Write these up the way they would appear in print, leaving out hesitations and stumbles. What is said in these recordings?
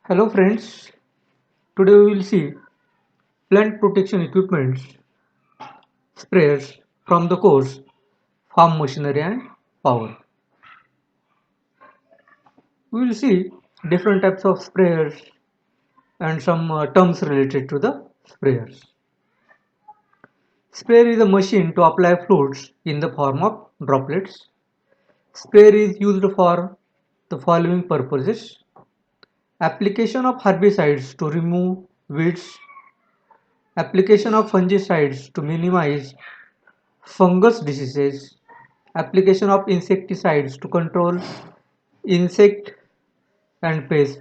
Hello friends, today we will see plant protection equipments, sprayers from the course Farm Machinery and Power. We will see different types of sprayers and some terms related to the sprayers. Sprayer is a machine to apply fluids in the form of droplets. Sprayer is used for the following purposes: application of herbicides to remove weeds, application of fungicides to minimize fungus diseases, application of insecticides to control insect and pest,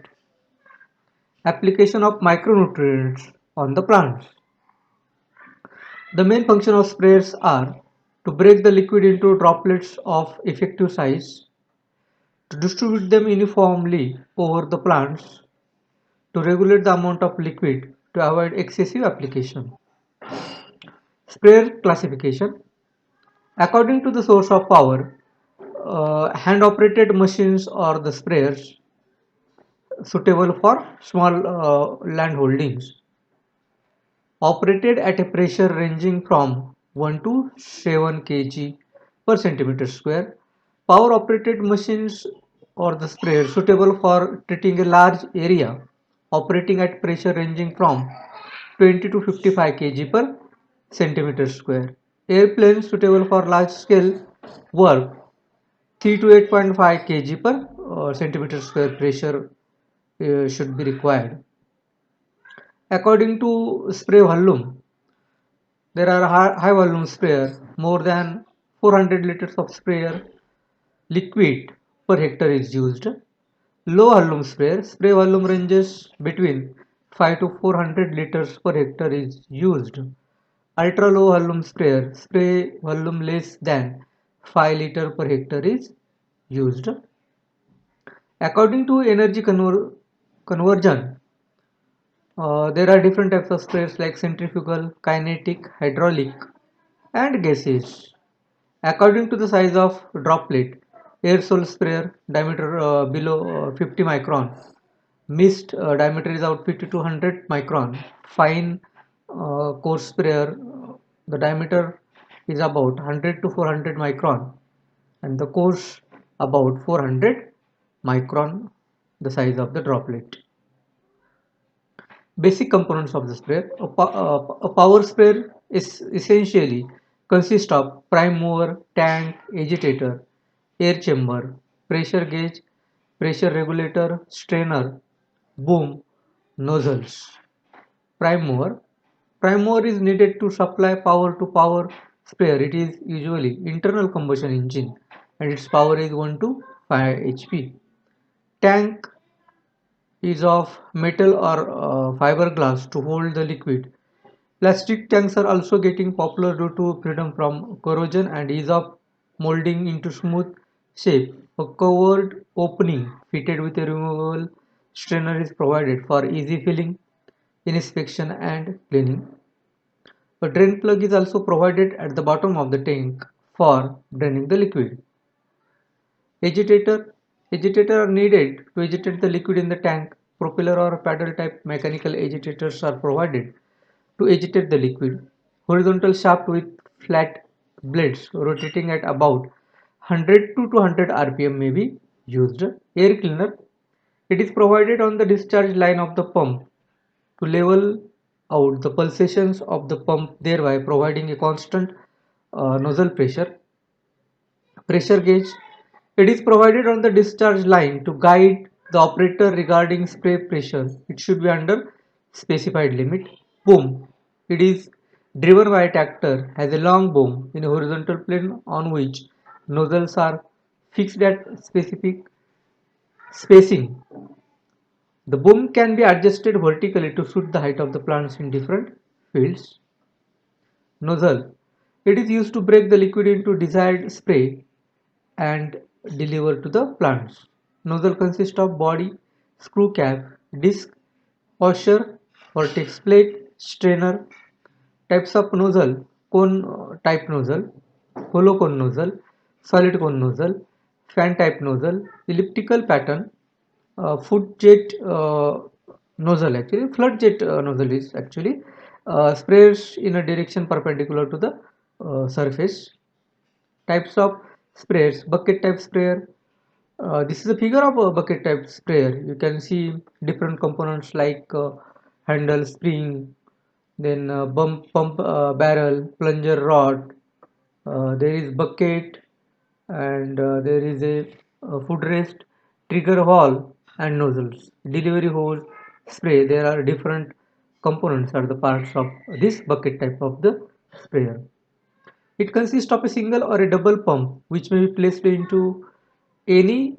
application of micronutrients on the plants. The main function of sprayers are to break the liquid into droplets of effective size, to distribute them uniformly over the plants, to regulate the amount of liquid to avoid excessive application. Sprayer classification. According to the source of power, hand operated machines or the sprayers suitable for small land holdings, operated at a pressure ranging from 1 to 7 kg per centimeter square. Power operated machines or the sprayer suitable for treating a large area, operating at pressure ranging from 20 to 55 kg per centimeter square. Airplanes suitable for large scale work, 3 to 8.5 kg per centimeter square pressure should be required. According to spray volume, there are high volume sprayer, more than 400 liters of sprayer liquid per hectare is used. Low volume sprayer, spray volume ranges between 5 to 400 liters per hectare is used. Ultra low volume sprayer, spray volume less than 5 liter per hectare is used. According to energy conversion, there are different types of sprayers like centrifugal, kinetic, hydraulic, and gases. According to the size of droplet, aerosol sprayer diameter below 50 micron, mist diameter is about 50 to 100 micron, fine coarse sprayer, the diameter is about 100 to 400 micron, and the coarse about 400 micron, the size of the droplet. Basic components of the sprayer. A power sprayer is essentially consists of prime mover, tank, agitator, air chamber, pressure gauge, pressure regulator, strainer, boom, nozzles. Prime mover. Prime mover is needed to supply power to power sprayer. It is usually internal combustion engine and its power is 1 to 5 HP. Tank is of metal or fiberglass to hold the liquid. Plastic tanks are also getting popular due to freedom from corrosion and ease of molding into smooth shape. A covered opening fitted with a removable strainer is provided for easy filling, inspection and cleaning. A drain plug is also provided at the bottom of the tank for draining the liquid. Agitator. Agitator are needed to agitate the liquid in the tank. Propeller or paddle type mechanical agitators are provided to agitate the liquid. Horizontal shaft with flat blades rotating at about 100 to 200 rpm may be used. Air cleaner. It is provided on the discharge line of the pump to level out the pulsations of the pump, thereby providing a constant nozzle pressure. Pressure gauge. It is provided on the discharge line to guide the operator regarding spray pressure. It should be under specified limit. Boom. It is driven by a tractor, has a long boom in a horizontal plane on which nozzles are fixed at specific spacing. The boom can be adjusted vertically to suit the height of the plants in different fields. Nozzle. It is used to break the liquid into desired spray and deliver to the plants. Nozzle consists of body, screw cap, disc, washer, vortex plate, strainer. Types of nozzle: cone type nozzle, hollow cone nozzle, solid cone nozzle, fan type nozzle, elliptical pattern, foot jet nozzle. Actually, flood jet nozzle is actually sprays in a direction perpendicular to the surface. Types of sprayers: bucket type sprayer. This is a figure of a bucket type sprayer. You can see different components like handle, spring, then pump barrel, plunger rod. There is bucket, and there is a footrest, trigger valve, and nozzles. Delivery hose, spray. There are different components are the parts of this bucket type of the sprayer. It consists of a single or a double pump which may be placed into any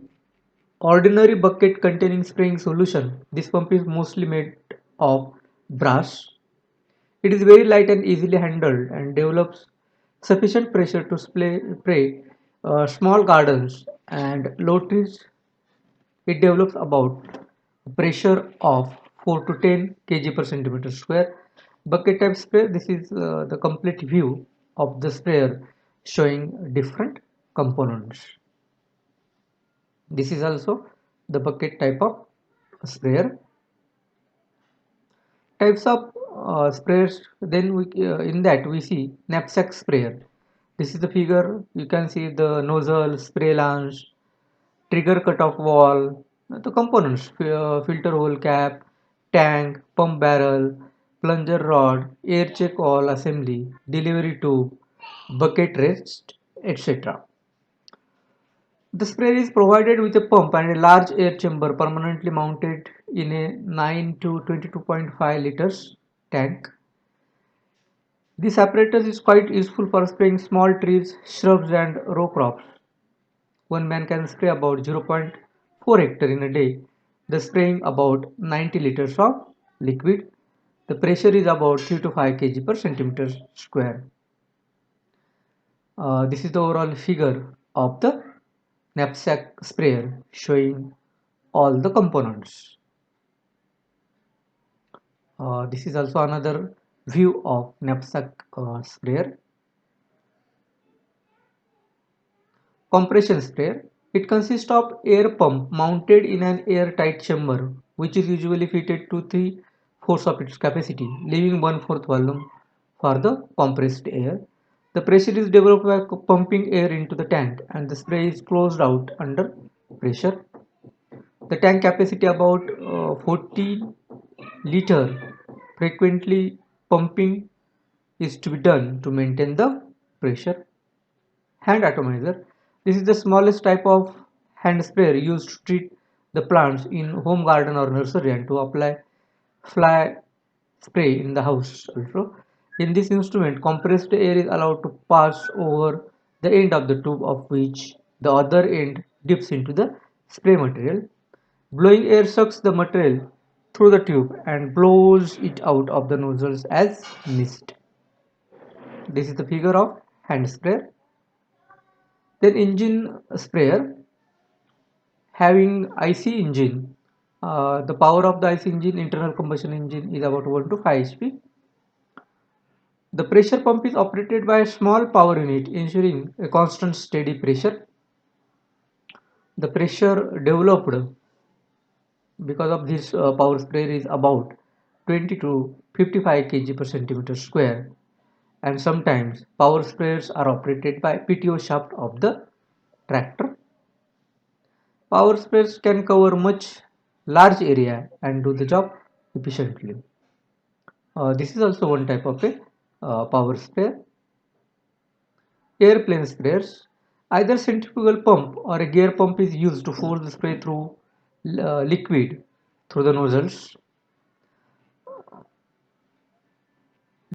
ordinary bucket containing spraying solution. This pump is mostly made of brass. It is very light and easily handled and develops sufficient pressure to spray small gardens and low trees. It develops about a pressure of 4 to 10 kg per centimeter square. Bucket type sprayer. This is the complete view of the sprayer showing different components. This is also the bucket type of sprayer. Types of sprayers, then in that we see knapsack sprayer. This is the figure. You can see the nozzle, spray launch, trigger cutoff wall, the components: filter hole cap, tank, pump barrel, plunger rod, air check wall assembly, delivery tube, bucket rest, etc. The sprayer is provided with a pump and a large air chamber permanently mounted in a 9 to 22.5 liters tank. This apparatus is quite useful for spraying small trees, shrubs, and row crops. One man can spray about 0.4 hectare in a day, thus spraying about 90 liters of liquid. The pressure is about 3 to 5 kg per centimeter square. This is the overall figure of the knapsack sprayer showing all the components. This is also another view of knapsack sprayer. Compression sprayer. It consists of air pump mounted in an airtight chamber which is usually fitted to 3/4 of its capacity, leaving 1/4 volume for the compressed air. The pressure is developed by pumping air into the tank and the spray is closed out under pressure. The tank capacity about 40 liter. Frequently pumping is to be done to maintain the pressure. Hand atomizer. This is the smallest type of hand sprayer used to treat the plants in home garden or nursery and to apply fly spray in the house also. In this instrument, compressed air is allowed to pass over the end of the tube of which the other end dips into the spray material. Blowing air sucks the material through the tube and blows it out of the nozzles as mist. This is the figure of hand sprayer. Then engine sprayer having IC engine. The power of the IC engine, internal combustion engine, is about 1 to 5 HP. The pressure pump is operated by a small power unit ensuring a constant steady pressure. The pressure developed because of this power sprayer is about 20 to 55 kg per centimeter square, and sometimes power sprayers are operated by PTO shaft of the tractor. Power sprayers can cover much large area and do the job efficiently. This is also one type of a power sprayer. Airplane sprayers. Either centrifugal pump or a gear pump is used to force the spray through liquid through the nozzles.